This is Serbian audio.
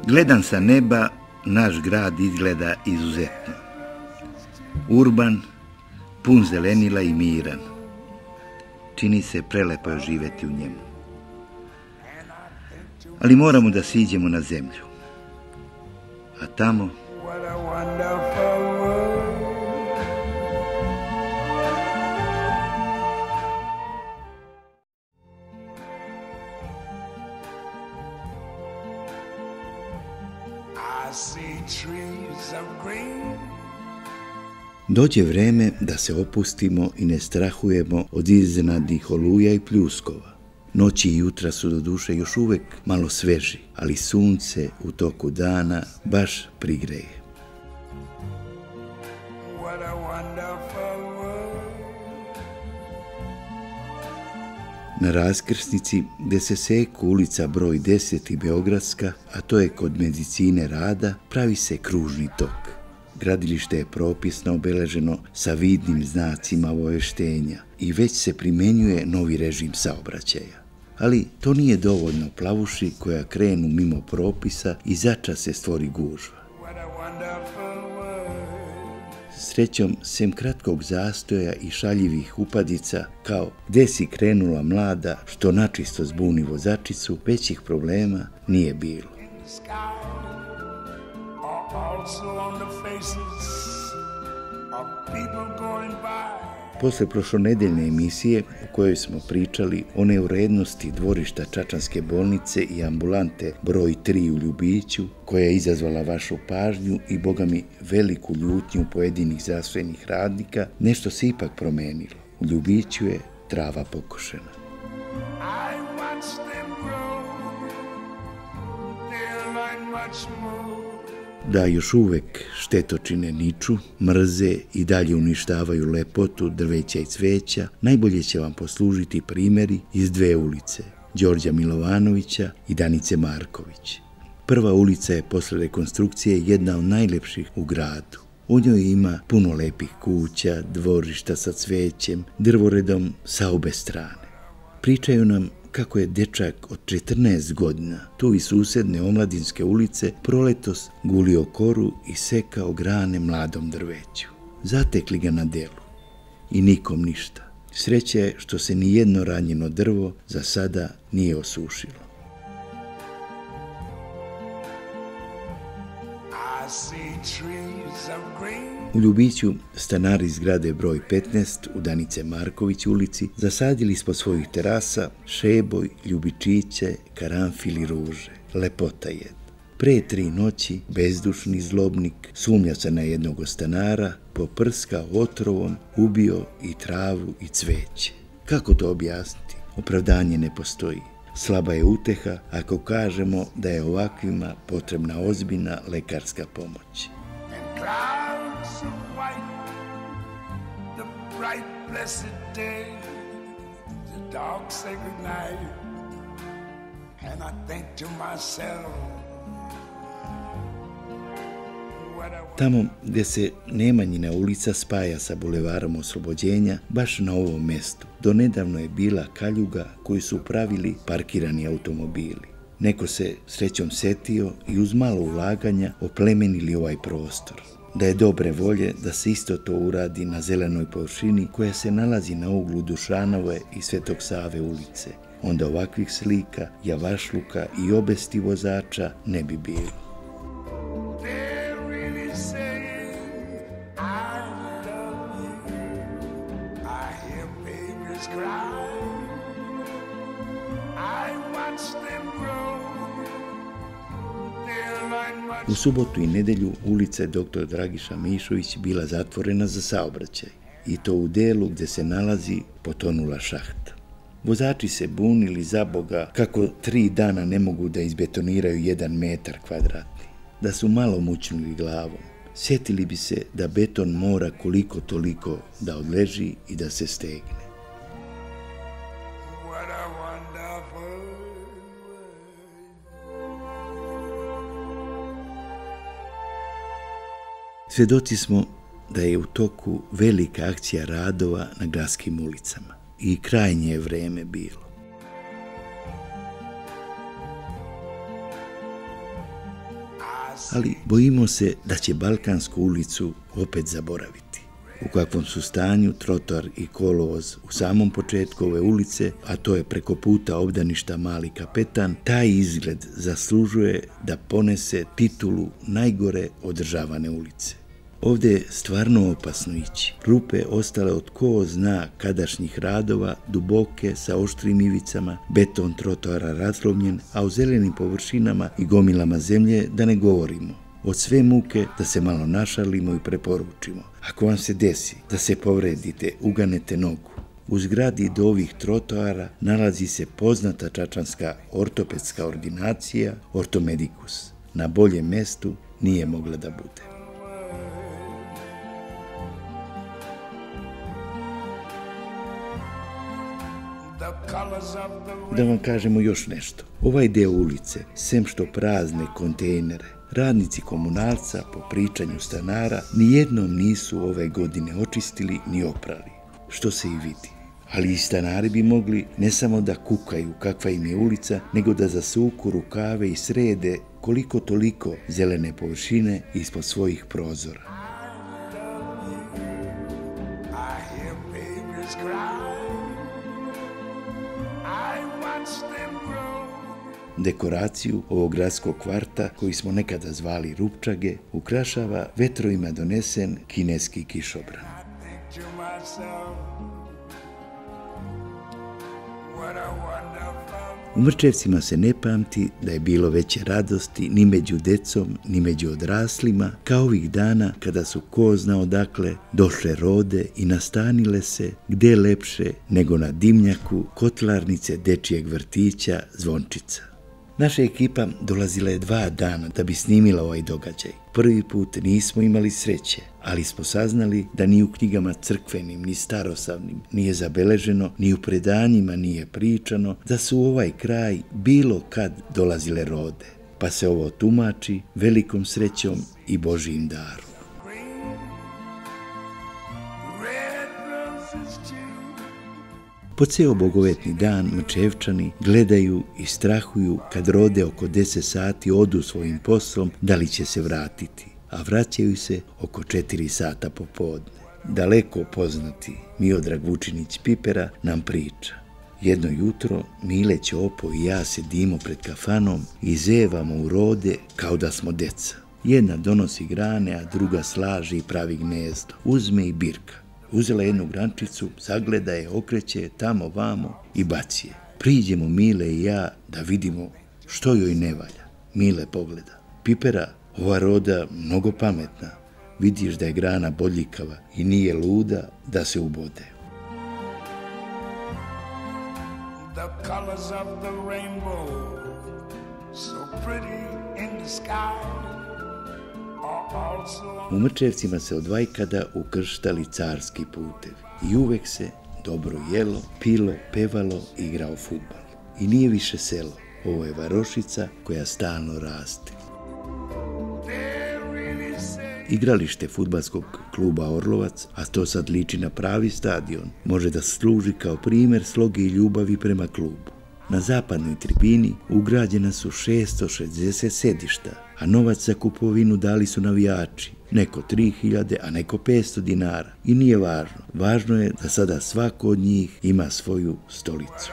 Gledam sa neba, naš grad izgleda izuzetno. Urban, pun zelenila i miran. Čini se prelepo je živeti u njemu. Ali moramo da siđemo na zemlju. A tamo... Dođe vreme da se opustimo i ne strahujemo od iznenadnih oluja i pljuskova. Noći i jutra su do duše još uvek malo sveži, ali sunce u toku dana baš prigreje. Na raskrsnici, gde se seku ulica broj 10 i Beogradska, a to je kod Medicine Rada, pravi se kružni tok. Gradilište je propisno obeleženo sa vidnim znacima obaveštenja i već se primenjuje novi režim saobraćaja. Ali to nije dovoljno plavuši koja krenu mimo propisa i začas se stvori gužva. Srećom, sem kratkog zastoja i šaljivih upadica, kao gde si krenula mlada, što načisto zbuni vozačicu, većih problema nije bilo. Posle prošlonedeljne emisije u kojoj smo pričali o neurednosti dvorišta Čačanske bolnice i ambulante broj 3 u Ljubiću, koja je izazvala vašu pažnju i, bogami, veliku ljutnju pojedinih zdravstvenih radnika, nešto se ipak promenilo. U Ljubiću je trava pokošena. Da još uvek štetočine niču, mrze i dalje uništavaju lepotu drveća i cveća, najbolje će vam poslužiti primeri iz dve ulice, Đorđa Milovanovića i Danice Marković. Prva ulica je posle rekonstrukcije jedna od najlepših u gradu. U njoj ima puno lepih kuća, dvorišta sa cvećem, drvoredom sa obe strane. Pričaju nam kako je dečak od 14 godina tu iz susedne Omladinske ulice proletos gulio koru i sekao grane mladom drveću. Zatekli ga na delu i nikom ništa. Sreća je što se ni jedno ranjeno drvo za sada nije osušilo. U Ljubiću stanari iz zgrade broj 15 u Danice Marković ulici zasadili ispod svojih terasa šeboj, ljubičiće, karanfil i ruže. Lepota jedna. Pre 3 noći bezdušni zlobnik sumnja se na jednog od stanara, poprskao otrovom, ubio i travu i cveće. Kako to objasniti? Opravdanje ne postoji. Slaba je uteha ako kažemo da je ovakvima potrebna ozbiljna lekarska pomoć. Tamo gde se Nemanjina ulica spaja sa bulevarom Oslobođenja, baš na ovom mestu, donedavno je bila kaljuga koju su pravili parkirani automobili. Neko se srećom setio i uz malo ulaganja oplemenili ovaj prostor. Da je dobre volje da se isto to uradi na zelenoj površini koja se nalazi na uglu Dušanove i Svetog Save ulice, onda ovakvih slika, javašluka i obesti vozača ne bi bilo. U subotu i nedelju ulica je dr. Dragiša Mišović bila zatvorena za saobraćaj, i to u delu gde se nalazi potonula šahta. Vozači se bunili za Boga kako 3 dana ne mogu da izbetoniraju 1 metar kvadratni. Da su malo mućnuli glavom, sjetili bi se da beton mora koliko toliko da odleži i da se stegne. Svedoci smo da je u toku velika akcija radova na gradskim ulicama i krajnje je vreme bilo. ali bojimo se da će Balkansku ulicu opet zaboraviti. U kakvom su stanju trotoar i kolovoz u samom početku ove ulice, a to je preko puta obdaništa Mali Kapetan, taj izgled zaslužuje da ponese titulu najgore održavane ulice. Ovdje je stvarno opasno ići. Rupe ostale od ko zna kadašnjih radova, duboke sa oštrim ivicama, beton trotoara razlomljen, a u zelenim površinama i gomilama zemlje da ne govorimo. Od sve muke da se malo našalimo i preporučimo. Ako vam se desi da se povredite, uganete nogu, u zgradi do ovih trotoara nalazi se poznata čačanska ortopedska ordinacija Ortomedikus. Na boljem mestu nije mogla da bude. Da vam kažemo još nešto. Ovaj deo ulice, sem što prazne kontejnere, radnici komunalca, po pričanju stanara, nijednom nisu ove godine očistili ni oprali, što se i vidi. Ali i stanari bi mogli ne samo da kukaju kakva im je ulica, nego da zasuku rukave i srede koliko toliko zelene površine ispod svojih prozora. Dekoraciju ovog gradskog kvarta, koji smo nekada zvali Rupčage, ukrašava vetrovima donesen kineski kišobran. U Mrčevcima se ne pamti da je bilo veće radosti ni među decom, ni među odraslima, kao ovih dana kada su ko zna odakle došle rode i nastanile se gde lepše nego na dimnjaku kotlarnice dečijeg vrtića Zvončica. Naša ekipa dolazila je 2 dana da bi snimila ovaj događaj. Prvi put nismo imali sreće, ali smo saznali da ni u knjigama crkvenim, ni starosavnim nije zabeleženo, ni u predanjima nije pričano da su u ovaj kraj bilo kad dolazile rode, pa se ovo tumači velikom srećom i Božijim darom. Po ceo bogovetni dan Mrčevčani gledaju i strahuju kad rode oko 10 sati odu svojim poslom da li će se vratiti, a vraćaju se oko 4 sata popodne. Daleko poznati Miodrag Vučinić Pipera nam priča. Jedno jutro Mile Ćopo i ja sedimo pred kafanom i zevamo u rode kao da smo deca. Jedna donosi grane, a druga slaže i pravi gnezdo. Uzme i birka. Uzela jednu grančicu, zagleda je, okreće tamo vamo i baci je. Priđemo Mile i ja da vidimo što joj ne valja. Mile pogleda. Pipera, ova roda mnogo pametna. Vidiš da je grana bodljikava i nije luda da se ubode. The colors of the rainbow, so pretty in the sky. U Mrčevcima se od vajkada ukrštali carski putevi i uvek se dobro jelo, pilo, pevalo i igrao fudbal. I nije više selo, ovo je varošica koja stalno raste. Igralište fudbalskog kluba Orlovac, a to sad liči na pravi stadion, može da služi kao primer sloge i ljubavi prema klubu. Na zapadnoj tribini ugrađena su 660 sedišta, a novac za kupovinu dali su navijači, neko 3000, a neko 500 dinara. I nije važno, važno je da sada svako od njih ima svoju stolicu.